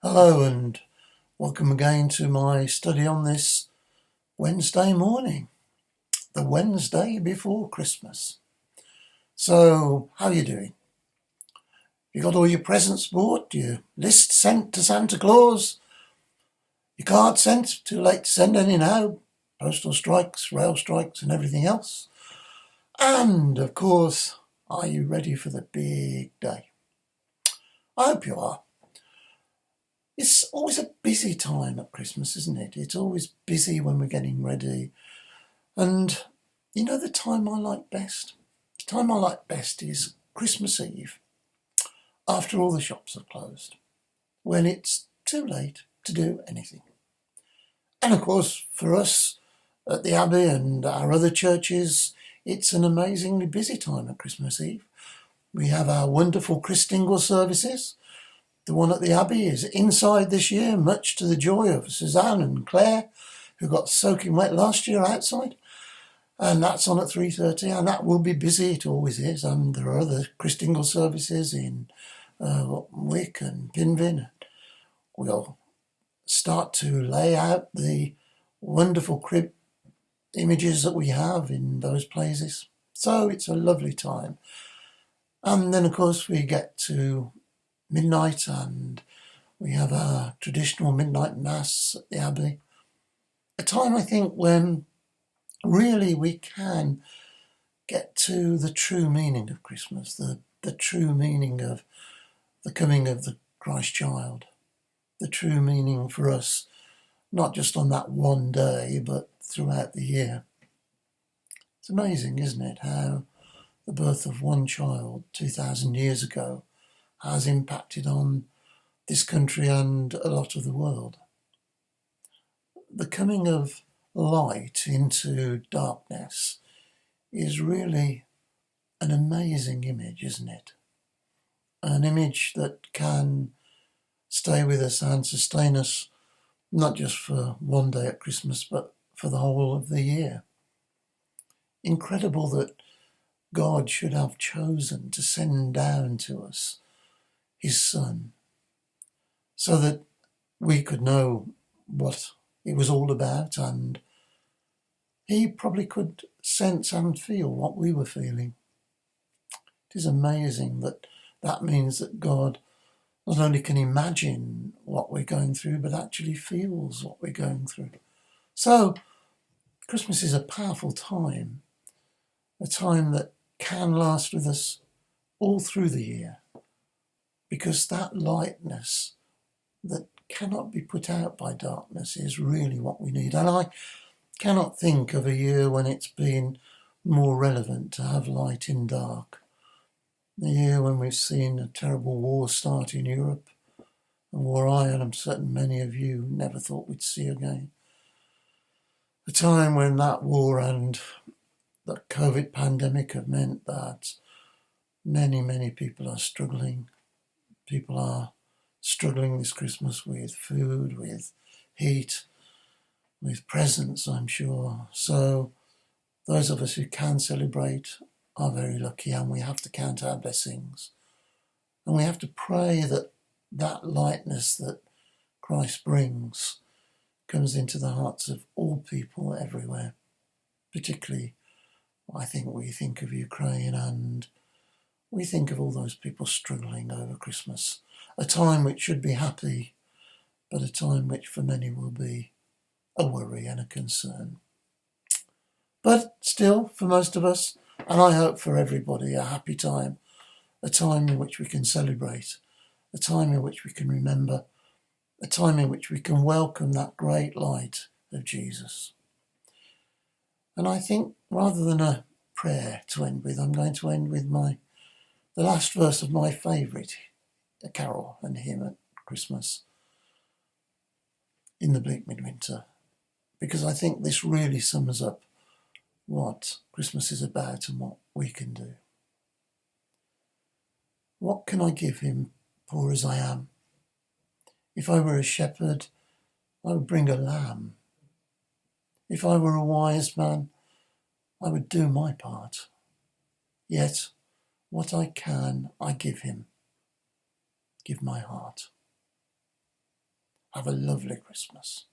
Hello and welcome again to my study on this Wednesday morning, the Wednesday before Christmas. So, how are you doing? You got all your presents bought, your list sent to Santa Claus, your card sent, too late to send any now, postal strikes, rail strikes and everything else. And, of course, are you ready for the big day? I hope you are. It's always a busy time at Christmas, isn't it? It's always busy when we're getting ready. And you know the time I like best? The time I like best is Christmas Eve, after all the shops have closed, when it's too late to do anything. And of course, for us at the Abbey and our other churches, it's an amazingly busy time at Christmas Eve. We have our wonderful Christingle services. The one at the Abbey is inside this year, much to the joy of Suzanne and Claire, who got soaking wet last year outside. And that's on at 3:30, and that will be busy, it always is. And there are other Christingle services in Wick and Pinvin. We'll start to lay out the wonderful crib images that we have in those places. So it's a lovely time. And then, of course, we get to midnight and we have our traditional midnight mass at the Abbey. A time, I think, when really we can get to the true meaning of Christmas, the true meaning of the coming of the Christ child, the true meaning for us, not just on that one day, but throughout the year. It's amazing, isn't it, how the birth of one child 2,000 years ago has impacted on this country and a lot of the world. The coming of light into darkness is really an amazing image, isn't it? An image that can stay with us and sustain us, not just for one day at Christmas, but for the whole of the year. Incredible that God should have chosen to send down to us his Son, so that we could know what it was all about, and he probably could sense and feel what we were feeling. It is amazing that that means that God not only can imagine what we're going through, but actually feels what we're going through. So Christmas is a powerful time, a time that can last with us all through the year, because that lightness that cannot be put out by darkness is really what we need. And I cannot think of a year when it's been more relevant to have light in dark. The year when we've seen a terrible war start in Europe, a war I and I'm certain many of you never thought we'd see again. A time when that war and the COVID pandemic have meant that many people are struggling. People are struggling this Christmas with food, with heat, with presents, I'm sure. So those of us who can celebrate are very lucky, and we have to count our blessings. And we have to pray that that lightness that Christ brings comes into the hearts of all people everywhere. Particularly, I think we think of Ukraine, and we think of all those people struggling over Christmas. A time which should be happy, but a time which for many will be a worry and a concern. But still, for most of us, and I hope for everybody, a happy time, a time in which we can celebrate, a time in which we can remember, a time in which we can welcome that great light of Jesus. And I think rather than a prayer to end with, I'm going to end with the last verse of my favourite carol and hymn at Christmas, In the Bleak Midwinter, because I think this really sums up what Christmas is about and what we can do. What can I give him, poor as I am? If I were a shepherd, I would bring a lamb. If I were a wise man, I would do my part. Yet, what I can, I give him. Give my heart. Have a lovely Christmas.